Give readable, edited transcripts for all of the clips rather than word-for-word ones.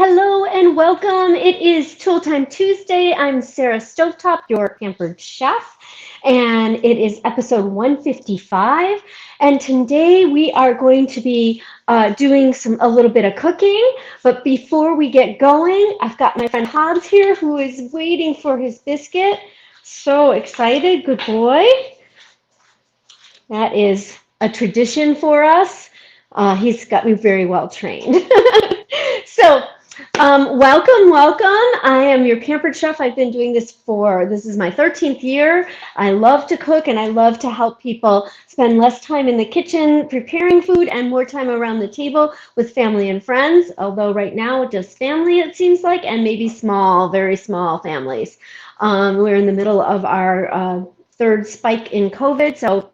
Hello and welcome. It is Tool Time Tuesday. I'm Sarah Stovetop, your Pampered Chef, and it is episode 155. And today we are going to be doing a little bit of cooking. But before we get going, I've got my friend Hobbs here who is waiting for his biscuit. So excited, good boy. That is a tradition for us. He's got me very well trained. So. Welcome. I am your Pampered Chef. I've been doing this is my 13th year. I love to cook and I love to help people spend less time in the kitchen preparing food and more time around the table with family and friends, although right now just family it seems like, and maybe very small families. We're in the middle of our third spike in COVID, so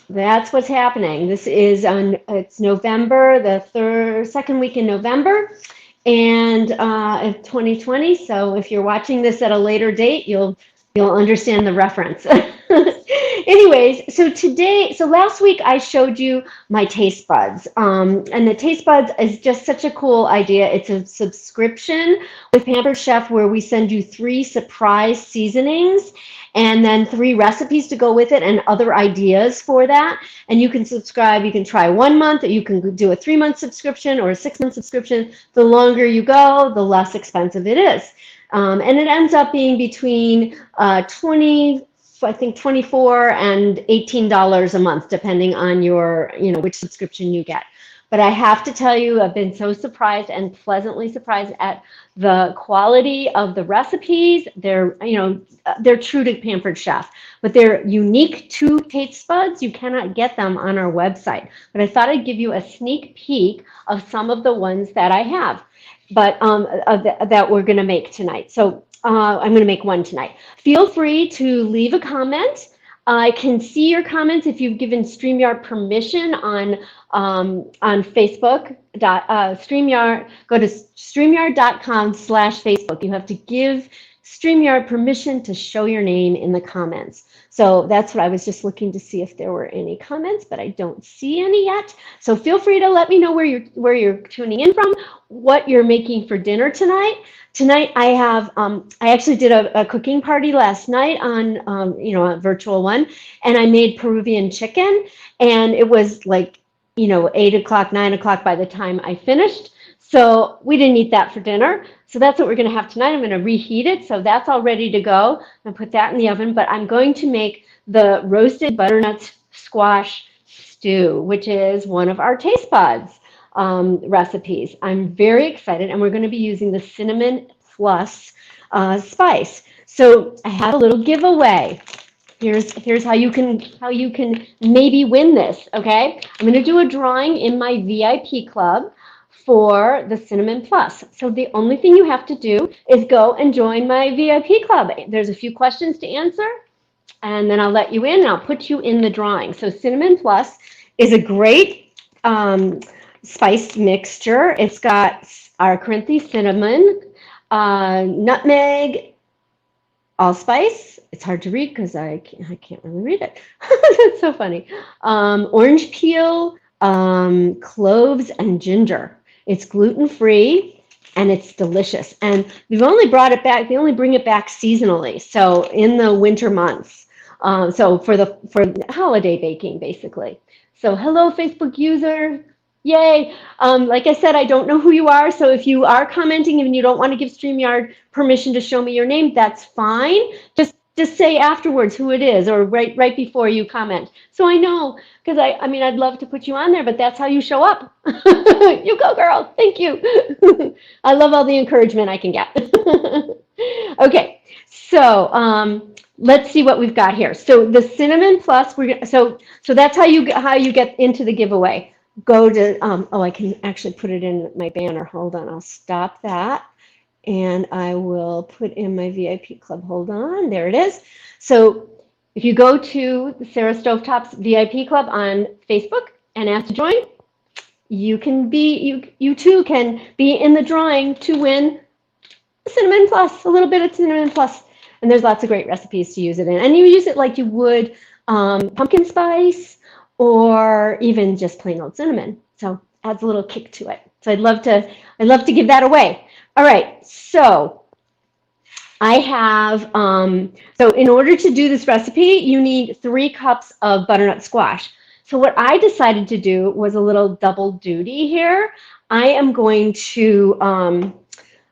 that's what's happening. It's November, the second week in November. And of 2020. So if you're watching this at a later date, you'll understand the reference. Anyways, so last week I showed you my taste buds, and the taste buds is just such a cool idea. It's a subscription with Pampered Chef where we send you 3 surprise seasonings and then 3 recipes to go with it and other ideas for that. And you can subscribe. You can try 1 month, or you can do a 3-month subscription or a 6-month subscription. The longer you go, the less expensive it is. And it ends up being between $24 and $18 a month, depending on which subscription you get. But I have to tell you, I've been so surprised and pleasantly surprised at the quality of the recipes. They're true to Pampered Chef, but they're unique to taste buds. You cannot get them on our website. But I thought I'd give you a sneak peek of some of the ones that I have, but that we're going to make tonight. So I'm going to make one tonight. Feel free to leave a comment. I can see your comments if you've given StreamYard permission on Facebook. StreamYard, go to StreamYard.com/Facebook. You have to give StreamYard permission to show your name in the comments. So that's what I was just looking to see if there were any comments, but I don't see any yet. So feel free to let me know where you're tuning in from, what you're making for dinner tonight. Tonight I have I actually did a cooking party last night on a virtual one, and I made Peruvian chicken, and it was like 8 o'clock, 9 o'clock by the time I finished. So we didn't eat that for dinner. So that's what we're going to have tonight. I'm going to reheat it. So that's all ready to go. I'm going to put that in the oven. But I'm going to make the roasted butternut squash stew, which is one of our taste buds recipes. I'm very excited. And we're going to be using the cinnamon plus spice. So I have a little giveaway. Here's how you can maybe win this. Okay. I'm going to do a drawing in my VIP club for the Cinnamon Plus. So the only thing you have to do is go and join my VIP club. There's a few questions to answer, and then I'll let you in and I'll put you in the drawing. So Cinnamon Plus is a great spice mixture. It's got our Corinthian cinnamon, nutmeg, allspice. It's hard to read because I can't really read it. That's so funny. Orange peel, cloves, and ginger. It's gluten-free and it's delicious. And they only bring it back seasonally, so in the winter months. So for holiday baking, basically. So hello, Facebook user. Yay. Like I said, I don't know who you are, so if you are commenting and you don't want to give StreamYard permission to show me your name, that's fine. Just say afterwards who it is, or right before you comment. So I know, because I'd love to put you on there, but that's how you show up. You go, girl. Thank you. I love all the encouragement I can get. Okay, so let's see what we've got here. So the Cinnamon Plus, so that's how you get into the giveaway. Go to I can actually put it in my banner. Hold on, I'll stop that. And I will put in my VIP club. Hold on, there it is. So if you go to the Sarah Stovetop's VIP club on Facebook and ask to join, you too can be in the drawing to win Cinnamon Plus, a little bit of Cinnamon Plus. And there's lots of great recipes to use it in. And you use it like you would pumpkin spice or even just plain old cinnamon. So adds a little kick to it. So I'd love to give that away. All right, so I have, so in order to do this recipe, you need 3 cups of butternut squash. So what I decided to do was a little double duty here. I am going to,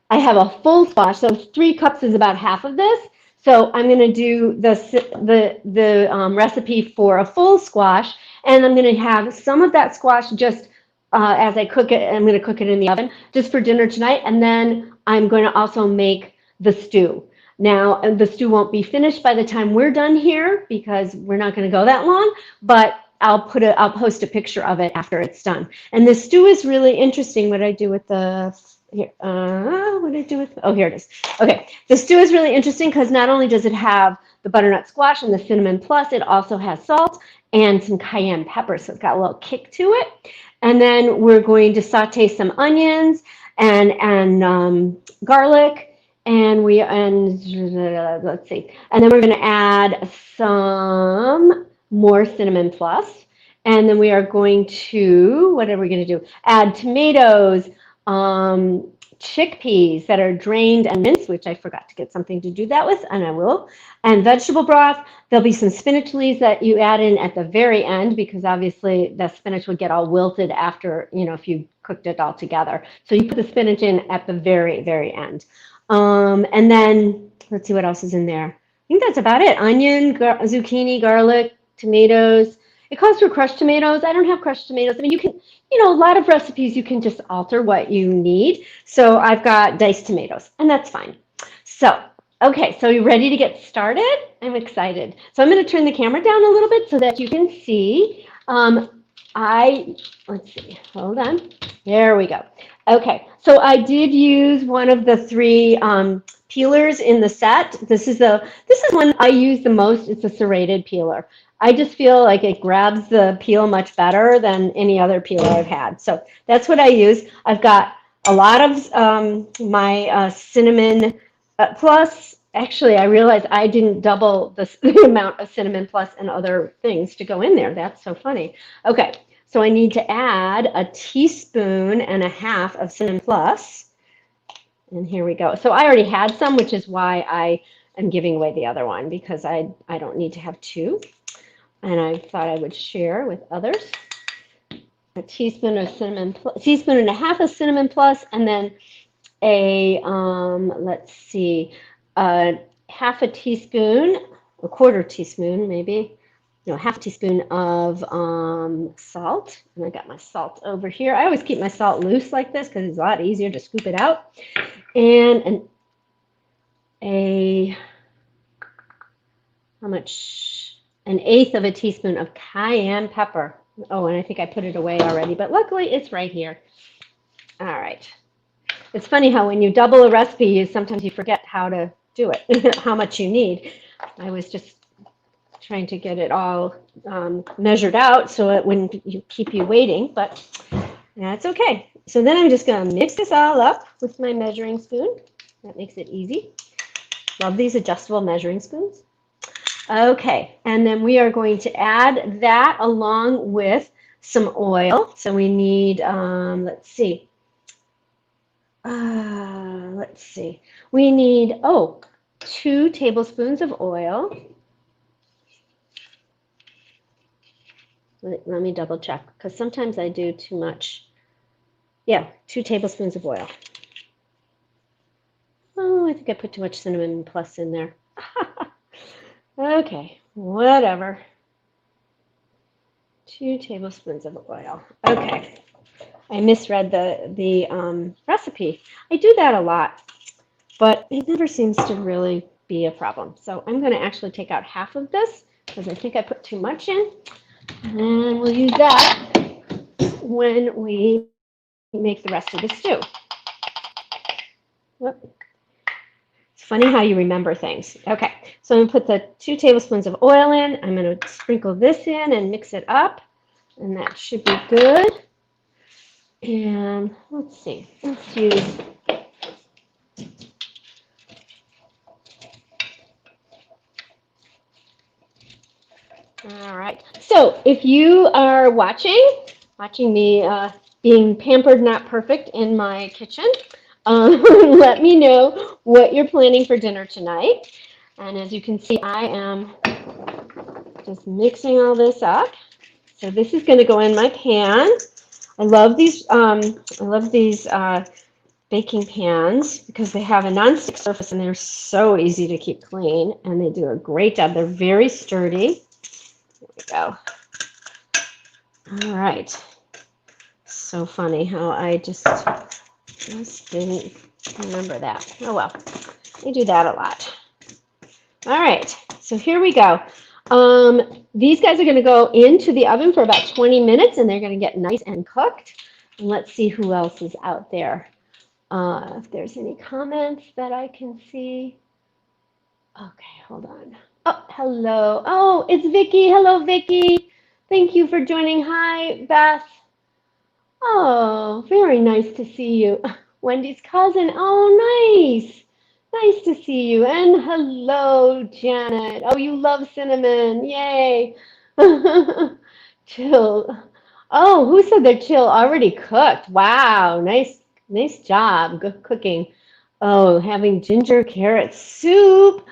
I have a full squash, so 3 cups is about half of this. So I'm going to do the recipe for a full squash, and I'm going to have some of that squash just as I cook it. I'm going to cook it in the oven just for dinner tonight, and then I'm going to also make the stew. Now, the stew won't be finished by the time we're done here because we're not going to go that long, but I'll post a picture of it after it's done. And the stew is really interesting. What I do with the here, what did I do with? Oh, here it is. Okay, the stew is really interesting because not only does it have the butternut squash and the cinnamon plus, it also has salt and some cayenne pepper, so it's got a little kick to it. And then we're going to saute some onions and garlic, and let's see, and then we're going to add some more cinnamon plus, and then we are going to, what are we going to do? Add tomatoes, chickpeas that are drained and minced, which I forgot to get something to do that with, and I will, and vegetable broth. There'll be some spinach leaves that you add in at the very end because obviously the spinach would get all wilted after, if you cooked it all together. So you put the spinach in at the very, very end. And then let's see what else is in there. I think that's about it. Onion, zucchini, garlic, tomatoes. It calls for crushed tomatoes. I don't have crushed tomatoes. I mean, you can, a lot of recipes you can just alter what you need. So I've got diced tomatoes, and that's fine. So, okay, so you ready to get started? I'm excited. So I'm going to turn the camera down a little bit so that you can see. Let's see, hold on. There we go. Okay, so I did use one of the 3 peelers in the set. This is one I use the most. It's a serrated peeler. I just feel like it grabs the peel much better than any other peeler I've had. So that's what I use. I've got a lot of my cinnamon plus. Actually, I realized I didn't double the amount of cinnamon plus and other things to go in there. That's so funny. Okay, so I need to add a teaspoon and a half of cinnamon plus. And here we go. So I already had some, which is why I am giving away the other one, because I don't need to have 2. And I thought I would share with others. A teaspoon of cinnamon, teaspoon and a half of cinnamon plus, and then a, let's see, half a teaspoon, a quarter teaspoon maybe, half a teaspoon of salt. And I got my salt over here. I always keep my salt loose like this because it's a lot easier to scoop it out. And how much? An eighth of a teaspoon of cayenne pepper. Oh, and I think I put it away already, but luckily it's right here. All right. It's funny how when you double a recipe, sometimes you forget how to do it, how much you need. I was just trying to get it all measured out so it wouldn't keep you waiting, but that's okay. So then I'm just going to mix this all up with my measuring spoon. That makes it easy. Love these adjustable measuring spoons. Okay, and then we are going to add that along with some oil. So we need, let's see. We need, 2 tablespoons of oil. Let me double check, because sometimes I do too much. Yeah, 2 tablespoons of oil. Oh, I think I put too much cinnamon plus in there. Okay, whatever. 2 tablespoons of oil. Okay, I misread the recipe. I do that a lot, but it never seems to really be a problem. So I'm going to actually take out half of this because I think I put too much in, and we'll use that when we make the rest of the stew. Whoop. It's funny how you remember things. Okay, so I'm going to put the 2 tablespoons of oil in. I'm going to sprinkle this in and mix it up, and that should be good. And let's see, let's use all right. So if you are watching me being pampered, not perfect in my kitchen. Let me know what you're planning for dinner tonight. And as you can see, I am just mixing all this up. So this is going to go in my pan. I love these. Baking pans because they have a nonstick surface and they're so easy to keep clean, and they do a great job. They're very sturdy. There we go. All right. So funny how I just didn't remember that. Oh well, I do that a lot. All right, so here we go. These guys are going to go into the oven for about 20 minutes, and they're going to get nice and cooked. And let's see who else is out there. If there's any comments that I can see. Okay, hold on. Oh, hello. Oh, it's Vicky. Hello, Vicky. Thank you for joining. Hi, Beth. Oh, very nice to see you. Wendy's cousin. Oh, nice. Nice to see you. And hello, Janet. Oh, you love cinnamon. Yay. Chill. Oh, who said their chill already cooked? Wow, nice job. Good cooking. Oh, having ginger carrot soup.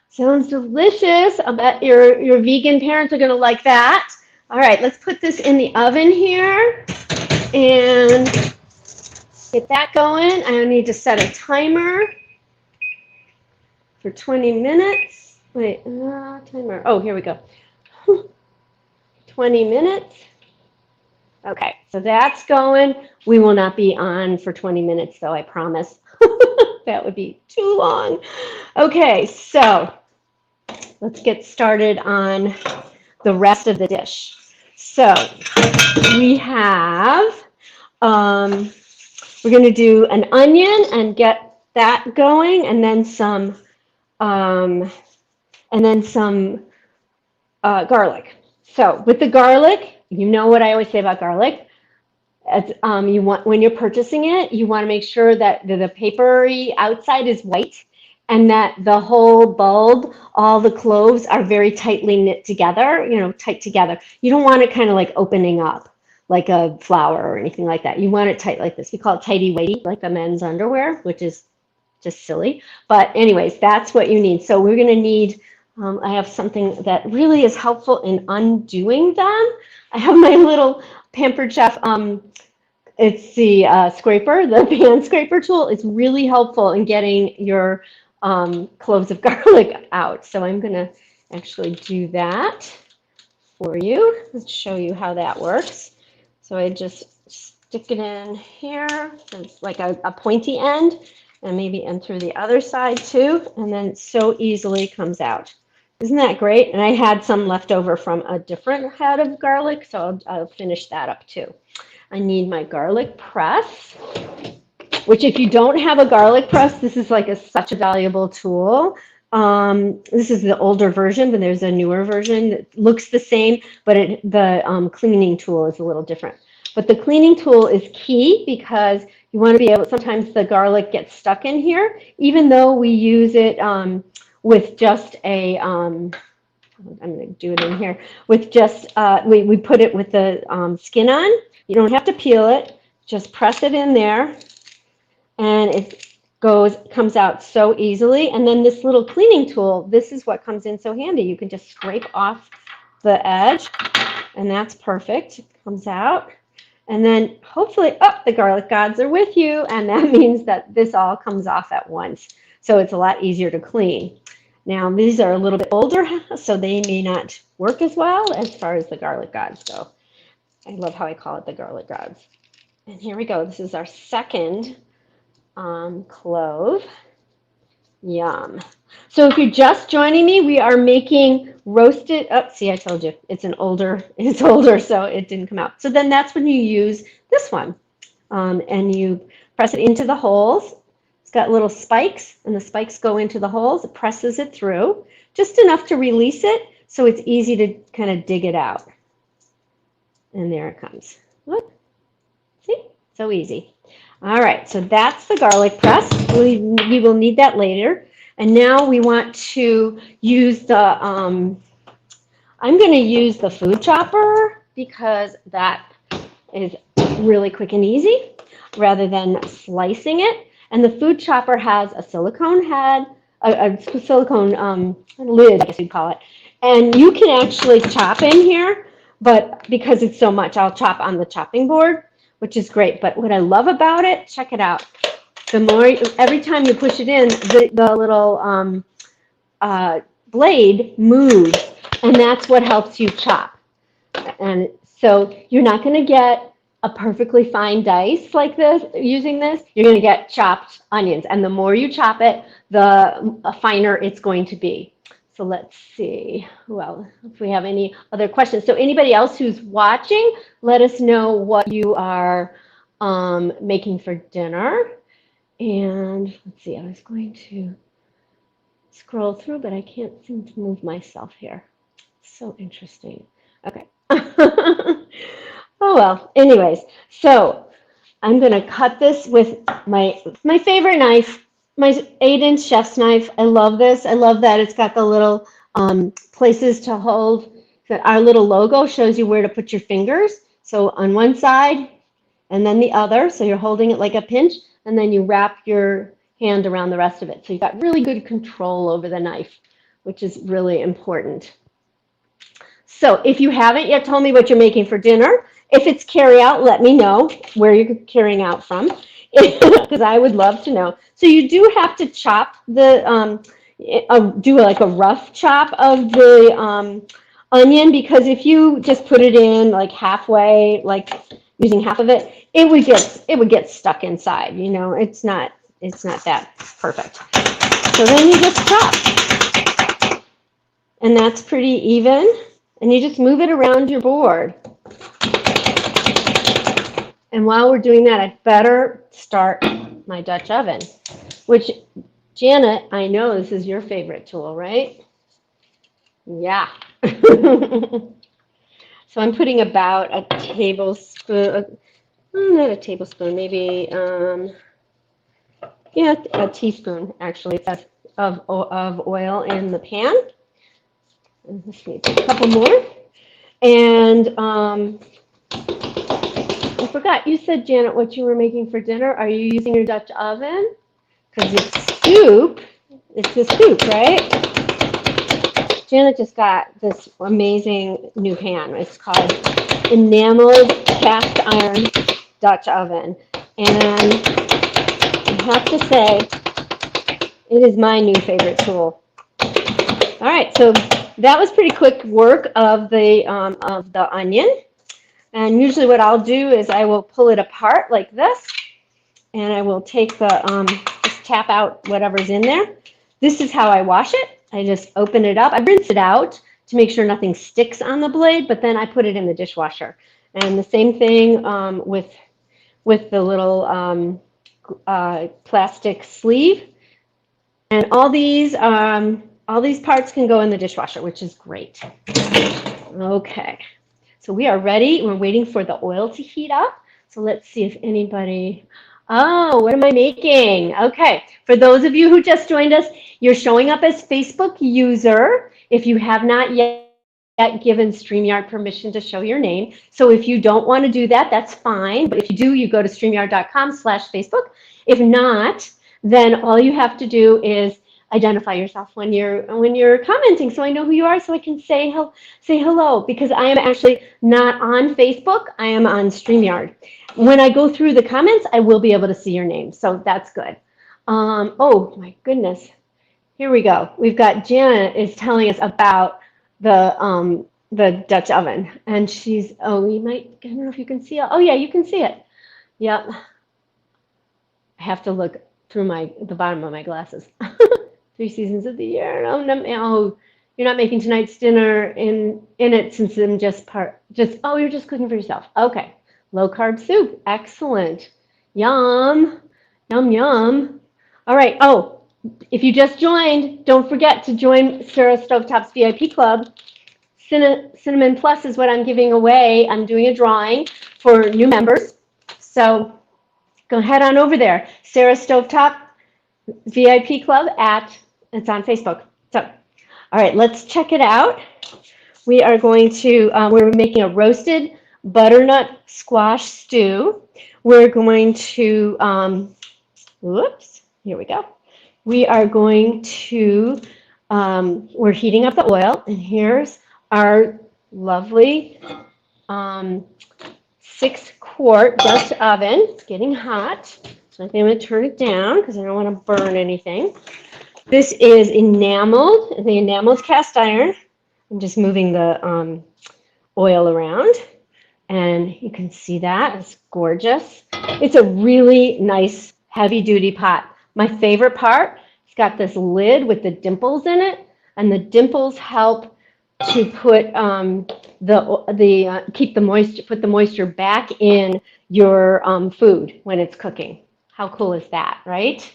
Sounds delicious. I bet your vegan parents are gonna like that. All right, let's put this in the oven here and get that going. I need to set a timer for 20 minutes. Wait, timer. Oh, here we go. 20 minutes. Okay, so that's going. We will not be on for 20 minutes, though, I promise. That would be too long. Okay, so let's get started on the rest of the dish. So we have, we're going to do an onion and get that going, and then some garlic. So with the garlic, you know what I always say about garlic. You want, when you're purchasing it, you want to make sure that the papery outside is white and that the whole bulb, all the cloves are very tightly knit together, tight together. You don't want it kind of like opening up like a flower or anything like that. You want it tight like this. We call it tighty-whitey, like the men's underwear, which is just silly. But anyways, that's what you need. So we're going to need, I have something that really is helpful in undoing them. I have my little Pampered Chef, it's the scraper, the pan scraper tool. It's really helpful in getting your cloves of garlic out. So I'm going to actually do that for you. Let's show you how that works. So I just stick it in here. It's like a pointy end, and maybe in through the other side too. And then it so easily comes out. Isn't that great? And I had some left over from a different head of garlic, so I'll finish that up too. I need my garlic press, which if you don't have a garlic press, this is like such a valuable tool. This is the older version, but there's a newer version that looks the same, but the cleaning tool is a little different. But the cleaning tool is key because you want to be able, sometimes the garlic gets stuck in here, even though we use it with just a, I'm going to do it in here, with just, we put it with the skin on. You don't have to peel it, just press it in there, and it comes out so easily. And then this little cleaning tool, this is what comes in so handy. You can just scrape off the edge, and that's perfect. It comes out. And then hopefully, the garlic gods are with you, and that means that this all comes off at once. So it's a lot easier to clean. Now, these are a little bit older, so they may not work as well as far as the garlic gods go. I love how I call it the garlic gods. And here we go. This is our second clove. Yum. So if you're just joining me, we are making roasted, see, I told you, it's older, so it didn't come out. So then that's when you use this one. And you press it into the holes. It's got little spikes, and the spikes go into the holes. It presses it through, just enough to release it, so it's easy to kind of dig it out. And there it comes. Look, see, so easy. All right, so that's the garlic press. We will need that later. And now we want to use the, I'm going to use the food chopper because that is really quick and easy rather than slicing it. And the food chopper has a silicone head, a silicone lid, I guess you'd call it. And you can actually chop in here, but because it's so much, I'll chop on the chopping board, which is great. But what I love about it, check it out. The more, every time you push it in, the little blade moves, and that's what helps you chop. And so you're not going to get a perfectly fine dice like this using this. You're going to get chopped onions, and the more you chop it, the finer it's going to be. So let's see, well, if we have any other questions. So anybody else who's watching, let us know what you are making for dinner. And let's see, I was going to scroll through, but I can't seem to move myself here. So interesting. Okay. Oh well, anyways, so I'm going to cut this with my favorite knife, my 8-inch chef's knife. I love this. I love that it's got the little places to hold. That our little logo shows you where to put your fingers. So on one side and then the other. So you're holding it like a pinch, and then you wrap your hand around the rest of it. So you've got really good control over the knife, which is really important. So if you haven't yet told me what you're making for dinner, if it's carry out, let me know where you're carrying out from, because I would love to know. So you do have to chop the, do like a rough chop of the onion, because if you just put it in like halfway, like using half of it, it would get stuck inside. You know, it's not that perfect. So then you just chop, and that's pretty even. And you just move it around your board. And while we're doing that, I'd better start my Dutch oven, which, Janet, I know this is your favorite tool, right? Yeah. So I'm putting about a tablespoon, not a tablespoon, maybe, yeah, a teaspoon, actually, of oil in the pan. Let's need a couple more. And I forgot, you said, Janet, what you were making for dinner. Are you using your Dutch oven? Because it's soup. It's the soup, right? Janet just got this amazing new pan. It's called Enameled Cast Iron Dutch Oven. And I have to say, it is my new favorite tool. All right, so that was pretty quick work of the onion. And usually what I'll do is I will pull it apart like this, and I will take the, just tap out whatever's in there. This is how I wash it. I just open it up. I rinse it out to make sure nothing sticks on the blade, but then I put it in the dishwasher. And the same thing with the little plastic sleeve. And all these parts can go in the dishwasher, which is great. Okay, so we are ready. We're waiting for the oil to heat up. So let's see if anybody, oh, what am I making? Okay, for those of you who just joined us, you're showing up as Facebook user if you have not yet given StreamYard permission to show your name. So if you don't want to do that, that's fine. But if you do, you go to StreamYard.com/Facebook. If not, then all you have to do is identify yourself when you're commenting, so I know who you are, so I can say hello, because I am actually not on Facebook. I am on StreamYard. When I go through the comments, I will be able to see your name, so that's good. Oh my goodness, here we go. We've got Janet is telling us about the Dutch oven, and she's, oh, you might, I don't know if you can see it. Oh yeah, you can see it. Yep. I have to look through the bottom of my glasses. 3 seasons of the year. Oh, you're not making tonight's dinner in it, since I'm oh, you're just cooking for yourself. Okay. Low carb soup. Excellent. Yum. Yum, yum. All right. Oh, if you just joined, don't forget to join Sarah Stovetop's VIP Club. Cinnamon Plus is what I'm giving away. I'm doing a drawing for new members. So go head on over there. Sarah Stovetop VIP Club it's on Facebook. So, all right, let's check it out. We are going to, we're making a roasted butternut squash stew. We're going to, whoops, here we go. We are going to, we're heating up the oil, and here's our lovely 6-quart Dutch oven. It's getting hot, so I think I'm going to turn it down because I don't want to burn anything. This is enameled, the enameled cast iron. I'm just moving the oil around, and you can see that. It's gorgeous. It's a really nice heavy-duty pot. My favorite part, it's got this lid with the dimples in it, and the dimples help to put keep the moisture, put the moisture back in your food when it's cooking. How cool is that, right?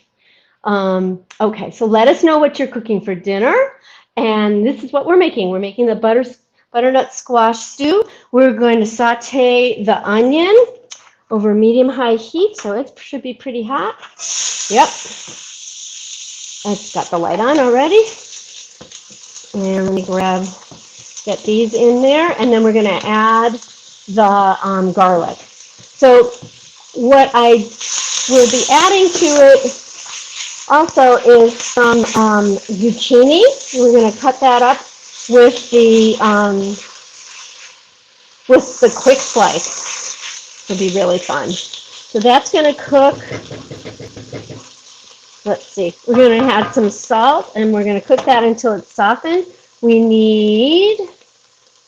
Okay, so let us know what you're cooking for dinner. And this is what we're making. We're making the butternut squash stew. We're going to saute the onion over medium-high heat, so it should be pretty hot. Yep. It's got the light on already. And let me get these in there, and then we're going to add the garlic. So what I will be adding to it also is some zucchini. We're going to cut that up with the quick slice. It'll be really fun. So that's going to cook. Let's see. We're going to add some salt, and we're going to cook that until it's softened. We need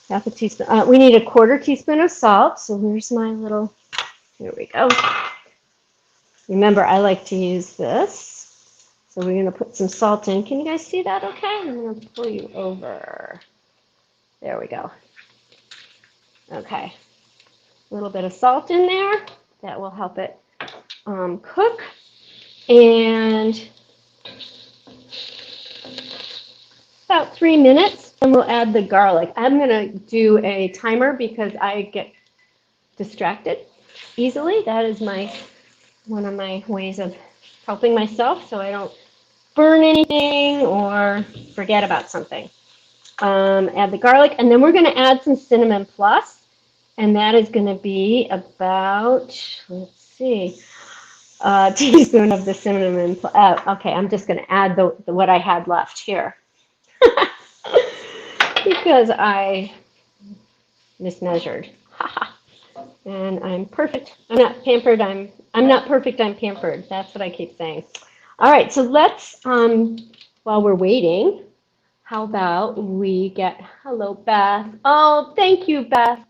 half a teaspoon. We need a 1/4 teaspoon of salt. So here's my little. Here we go. Remember, I like to use this. So we're going to put some salt in. Can you guys see that okay? I'm going to pull you over. There we go. Okay. A little bit of salt in there. That will help it cook. And about 3 minutes, and we'll add the garlic. I'm going to do a timer because I get distracted easily. That is one of my ways of helping myself so I don't burn anything or forget about something. Add the garlic, and then we're going to add some cinnamon plus, and that is going to be about, let's see, a teaspoon of the cinnamon. Okay, I'm just going to add what I had left here because I mismeasured. And I'm perfect. I'm not pampered. I'm not perfect. I'm pampered. That's what I keep saying. All right. So let's, while we're waiting, how about we get, hello, Beth. Oh, thank you, Beth.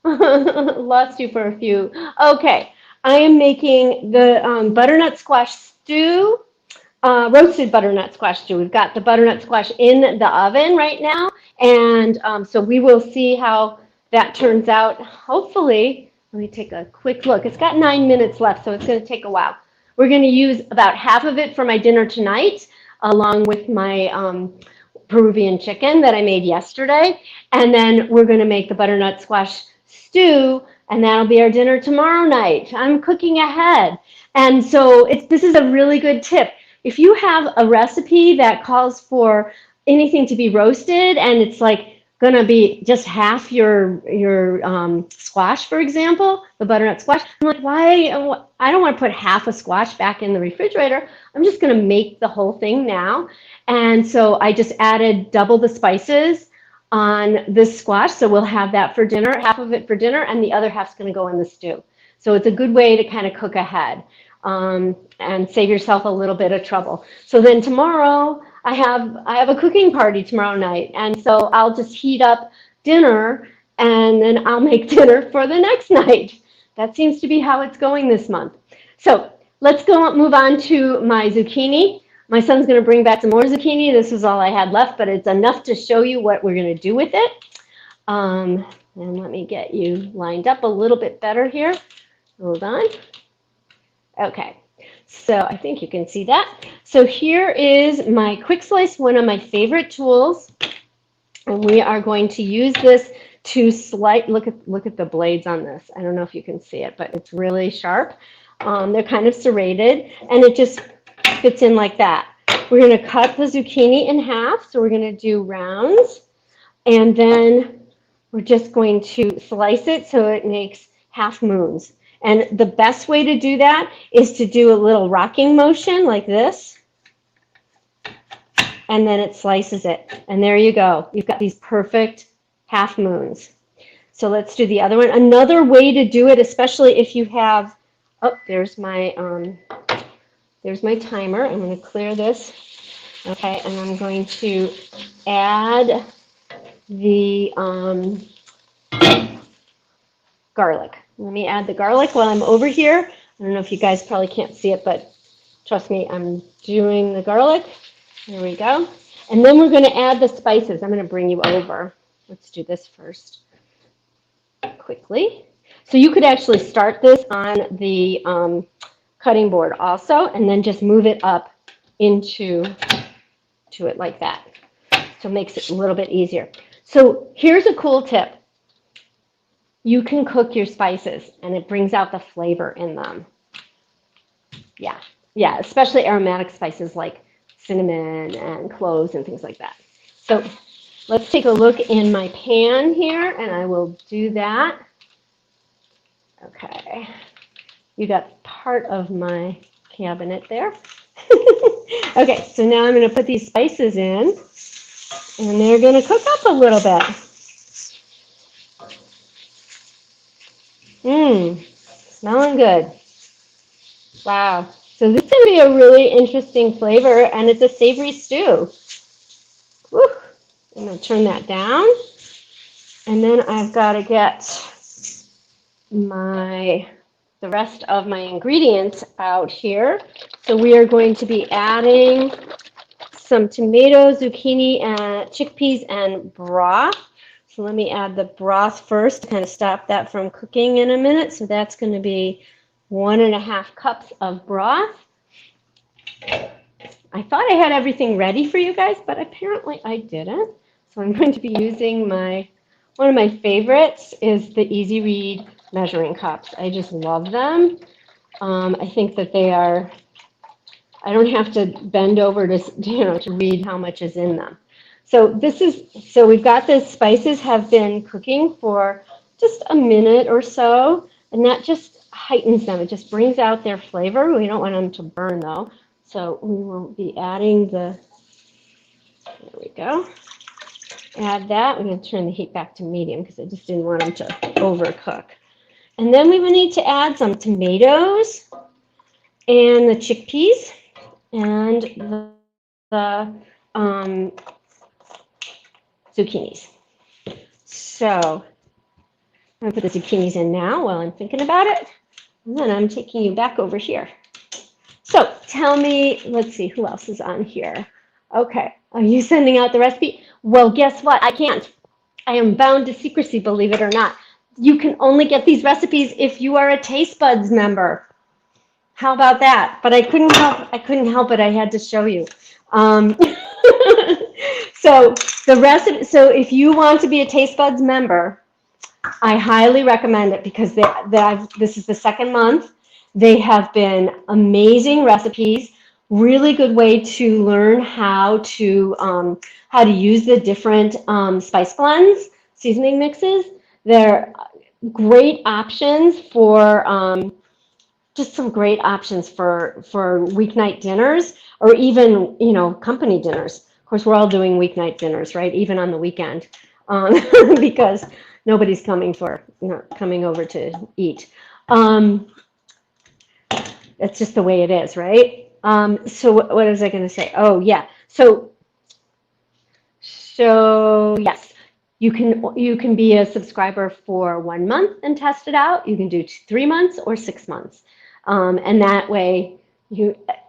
Lost you for a few. Okay. I am making the butternut squash stew, roasted butternut squash stew. We've got the butternut squash in the oven right now. And so we will see how that turns out. Hopefully, let me take a quick look. It's got 9 minutes left, so it's going to take a while. We're going to use about half of it for my dinner tonight, along with my Peruvian chicken that I made yesterday. And then we're going to make the butternut squash stew, and that'll be our dinner tomorrow night. I'm cooking ahead. And so this is a really good tip. If you have a recipe that calls for anything to be roasted and it's like going to be just half your squash, for example, the butternut squash. I'm like, why? I don't want to put half a squash back in the refrigerator. I'm just going to make the whole thing now. And so I just added double the spices on this squash. So we'll have that for dinner, half of it for dinner, and the other half's going to go in the stew. So it's a good way to kind of cook ahead and save yourself a little bit of trouble. So then tomorrow, I have a cooking party tomorrow night, and so I'll just heat up dinner, and then I'll make dinner for the next night. That seems to be how it's going this month. So let's move on to my zucchini. My son's going to bring back some more zucchini. This is all I had left, but it's enough to show you what we're going to do with it. And let me get you lined up a little bit better here. Hold on. Okay. So I think you can see that. So here is my quick slice, one of my favorite tools. And we are going to use this to slice. Look at the blades on this. I don't know if you can see it, but it's really sharp. They're kind of serrated, and it just fits in like that. We're going to cut the zucchini in half. So we're going to do rounds. And then we're just going to slice it so it makes half moons. And the best way to do that is to do a little rocking motion like this, and then it slices it. And there you go. You've got these perfect half moons. So let's do the other one. Another way to do it, especially if you have, oh, there's my timer. I'm going to clear this. Okay, and I'm going to add the garlic. Let me add the garlic while I'm over here. I don't know if you guys probably can't see it, but trust me, I'm doing the garlic. There we go. And then we're going to add the spices. I'm going to bring you over. Let's do this first quickly. So you could actually start this on the cutting board also, and then just move it up into it like that. So it makes it a little bit easier. So here's a cool tip. You can cook your spices, and it brings out the flavor in them. Yeah, especially aromatic spices like cinnamon and cloves and things like that. So let's take a look in my pan here, and I will do that. Okay, you got part of my cabinet there. Okay, so now I'm going to put these spices in, and they're going to cook up a little bit. Smelling good. Wow. So this is going to be a really interesting flavor, and it's a savory stew. Woo. I'm going to turn that down, and then I've got to get the rest of my ingredients out here. So we are going to be adding some tomatoes, zucchini, and chickpeas, and broth. So let me add the broth first to kind of stop that from cooking in a minute. So that's going to be 1.5 cups of broth. I thought I had everything ready for you guys, but apparently I didn't. So I'm going to be using one of my favorites is the Easy Read measuring cups. I just love them. I think that they are, I don't have to bend over to read how much is in them. So we've got the spices have been cooking for just a minute or so, and that just heightens them. It just brings out their flavor. We don't want them to burn though. So we will be adding there we go. Add that. I'm going to turn the heat back to medium because I just didn't want them to overcook. And then we will need to add some tomatoes and the chickpeas and the zucchinis. So I'm going to put the zucchinis in now while I'm thinking about it. And then I'm taking you back over here. So tell me, let's see, who else is on here? Okay, are you sending out the recipe? Well, guess what? I can't. I am bound to secrecy, believe it or not. You can only get these recipes if you are a Taste Buds member. How about that? But I couldn't help it. I had to show you. So if you want to be a Taste Buds member, I highly recommend it because this is the second month. They have been amazing recipes, really good way to learn how to use the different spice blends, seasoning mixes. They're great options for just some great options for weeknight dinners or even company dinners. Of course, we're all doing weeknight dinners, right? Even on the weekend, because nobody's coming over to eat. That's just the way it is, right? So what was I going to say? Oh yeah. So yes, you can be a subscriber for 1 month and test it out. You can do 3 months or 6 months, and that way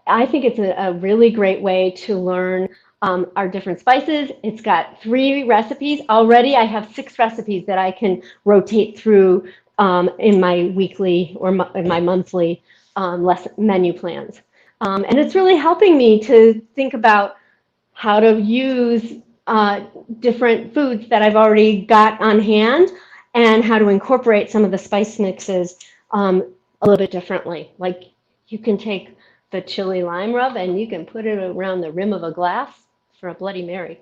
I think it's a really great way to learn our different spices. It's got 3 recipes already. I have 6 recipes that I can rotate through in my weekly or in my monthly menu plans, and it's really helping me to think about how to use different foods that I've already got on hand and how to incorporate some of the spice mixes a little bit differently. Like you can take the chili lime rub and you can put it around the rim of a glass for a Bloody Mary.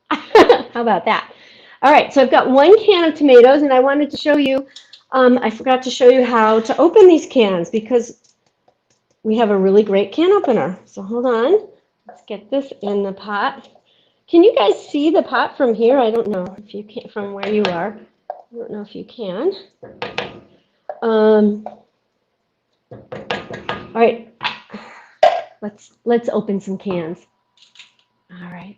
How about that? All right, so I've got 1 can of tomatoes, and I wanted to show you, I forgot to show you how to open these cans because we have a really great can opener. So hold on, let's get this in the pot. Can you guys see the pot from here? I don't know if you can, from where you are. I don't know if you can. All right, let's open some cans. All right.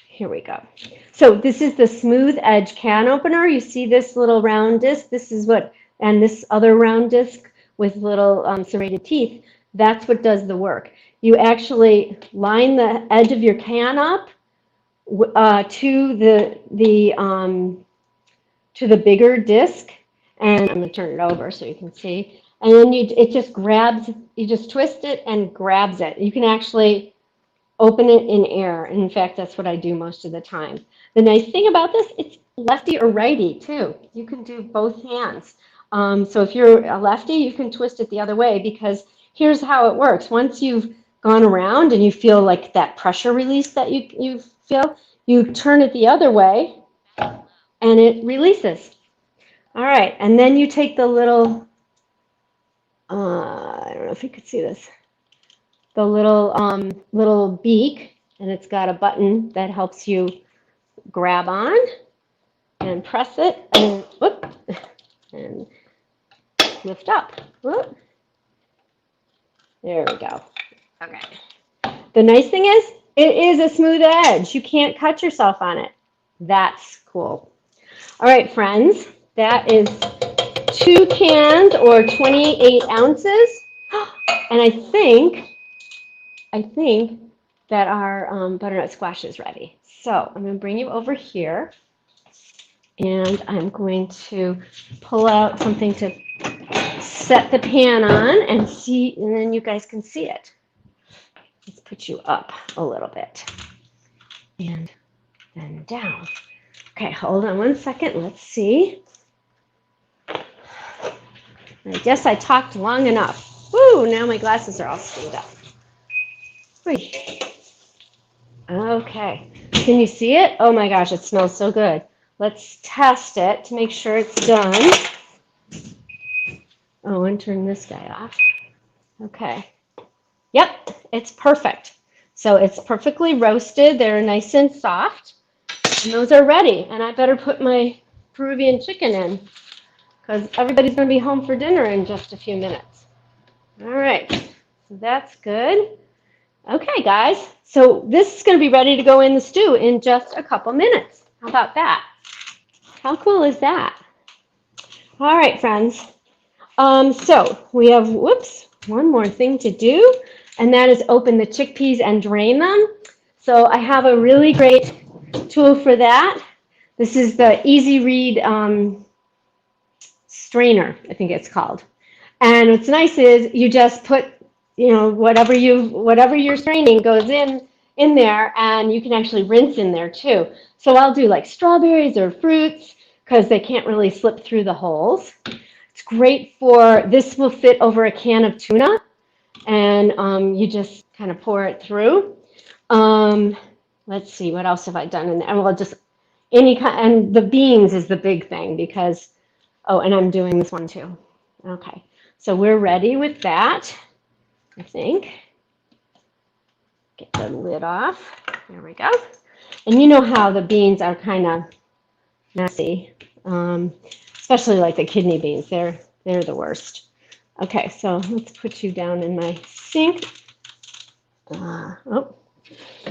Here we go. So this is the smooth edge can opener. You see this little round disc? This is what, and this other round disc with little serrated teeth, that's what does the work. You actually line the edge of your can up to the bigger disc, and I'm going to turn it over so you can see. And then it just grabs, you just twist it and grabs it. You can actually open it in air. And in fact, that's what I do most of the time. The nice thing about this, it's lefty or righty too. You can do both hands. So if you're a lefty, you can twist it the other way because here's how it works. Once you've gone around and you feel like that pressure release that you feel, you turn it the other way and it releases. All right, and then you take the little, I don't know if you could see this, the little beak, and it's got a button that helps you grab on and press it and whoop, and lift up. Whoop. There we go. Okay. The nice thing is it is a smooth edge. You can't cut yourself on it. That's cool. All right, friends, that is 2 cans or 28 ounces. And I think that our butternut squash is ready. So I'm going to bring you over here, and I'm going to pull out something to set the pan on and see, and then you guys can see it. Let's put you up a little bit, and then down. Okay, hold on 1 second. Let's see. I guess I talked long enough. Woo, now my glasses are all screwed up. Okay, can you see it? Oh my gosh, it smells so good. Let's test it to make sure it's done. Oh, and turn this guy off. Okay. Yep, it's perfect. So it's perfectly roasted. They're nice and soft. And those are ready. And I better put my Peruvian chicken in because everybody's going to be home for dinner in just a few minutes. All right, so that's good. Okay, guys, so this is going to be ready to go in the stew in just a couple minutes. How about that? How cool is that? All right, friends. So we have, one more thing to do, and that is open the chickpeas and drain them. So I have a really great tool for that. This is the Easy Read strainer, I think it's called. And what's nice is you just put, whatever you're straining goes in there, and you can actually rinse in there too. So I'll do like strawberries or fruits because they can't really slip through the holes. It's great this will fit over a can of tuna, and you just kind of pour it through. Let's see, what else have I done in there? Well, just any kind, and the beans is the big thing because, oh, and I'm doing this one too. Okay, so we're ready with that, I think. Get the lid off. There we go. And you know how the beans are kind of messy, especially like the kidney beans. They're the worst. Okay, so let's put you down in my sink.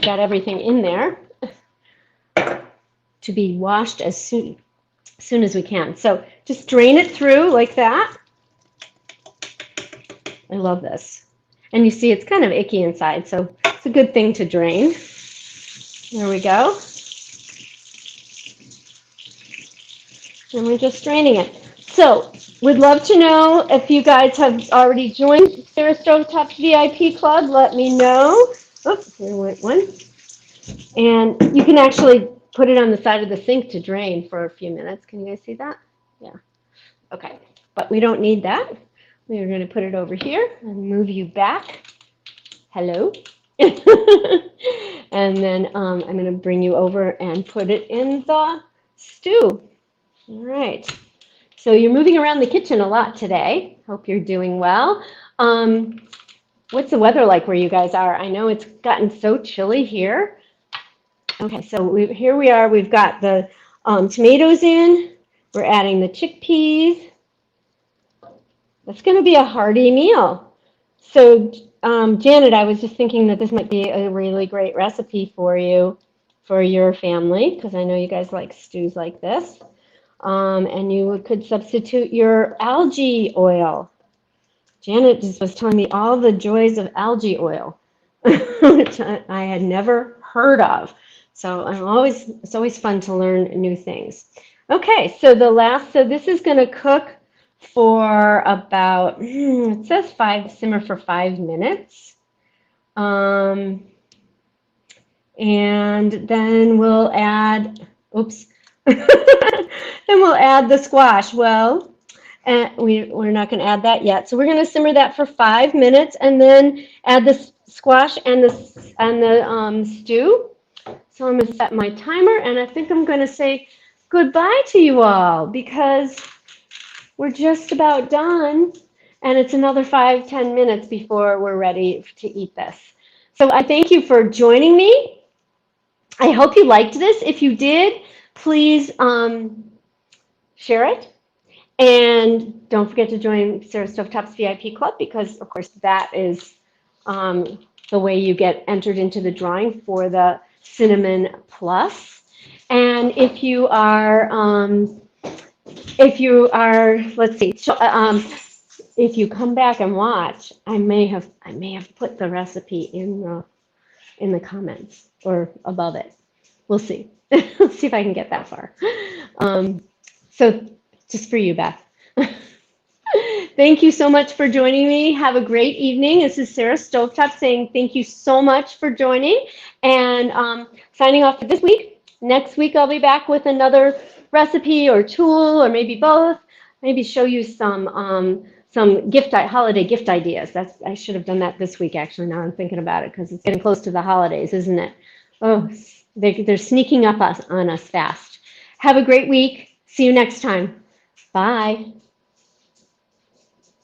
Got everything in there to be washed as soon as we can. So just drain it through like that. I love this. And you see it's kind of icky inside, so it's a good thing to drain. There we go. And we're just draining it. So we'd love to know if you guys have already joined Sarah Stovetop's VIP Club. Let me know. Oops, here went one. And you can actually put it on the side of the sink to drain for a few minutes. Can you guys see that? Yeah. Okay, but we don't need that. We're going to put it over here and move you back. Hello. And then I'm going to bring you over and put it in the stew. All right. So you're moving around the kitchen a lot today. Hope you're doing well. What's the weather like where you guys are? I know it's gotten so chilly here. Okay, so here we are. We've got the tomatoes in. We're adding the chickpeas. That's going to be a hearty meal. So, Janet, I was just thinking that this might be a really great recipe for you, for your family, because I know you guys like stews like this. And you could substitute your algae oil. Janet just was telling me all the joys of algae oil, which I had never heard of. So it's always fun to learn new things. Okay, so so this is going to cook for about, it says simmer for 5 minutes. And then we'll add, oops, then we'll add the squash. Well, we're not going to add that yet. So we're going to simmer that for 5 minutes and then add the squash and the stew. So I'm going to set my timer, and I think I'm going to say goodbye to you all because we're just about done, and it's another 5-10 minutes before we're ready to eat this. So I thank you for joining me. I hope you liked this. If you did, please share it. And don't forget to join Sarah Stovetop's VIP Club because, of course, that is the way you get entered into the drawing for the Cinnamon Plus. And if you are, let's see, if you come back and watch, I may have put the recipe in the comments or above it. We'll see. Let's see if I can get that far. So just for you, Beth. Thank you so much for joining me. Have a great evening. This is Sarah Stovetop saying thank you so much for joining and signing off for this week. Next week, I'll be back with another recipe or tool or maybe both. Maybe show you some holiday gift ideas. I should have done that this week, actually, now I'm thinking about it because it's getting close to the holidays, isn't it? Oh, they're sneaking up on us fast. Have a great week. See you next time. Bye.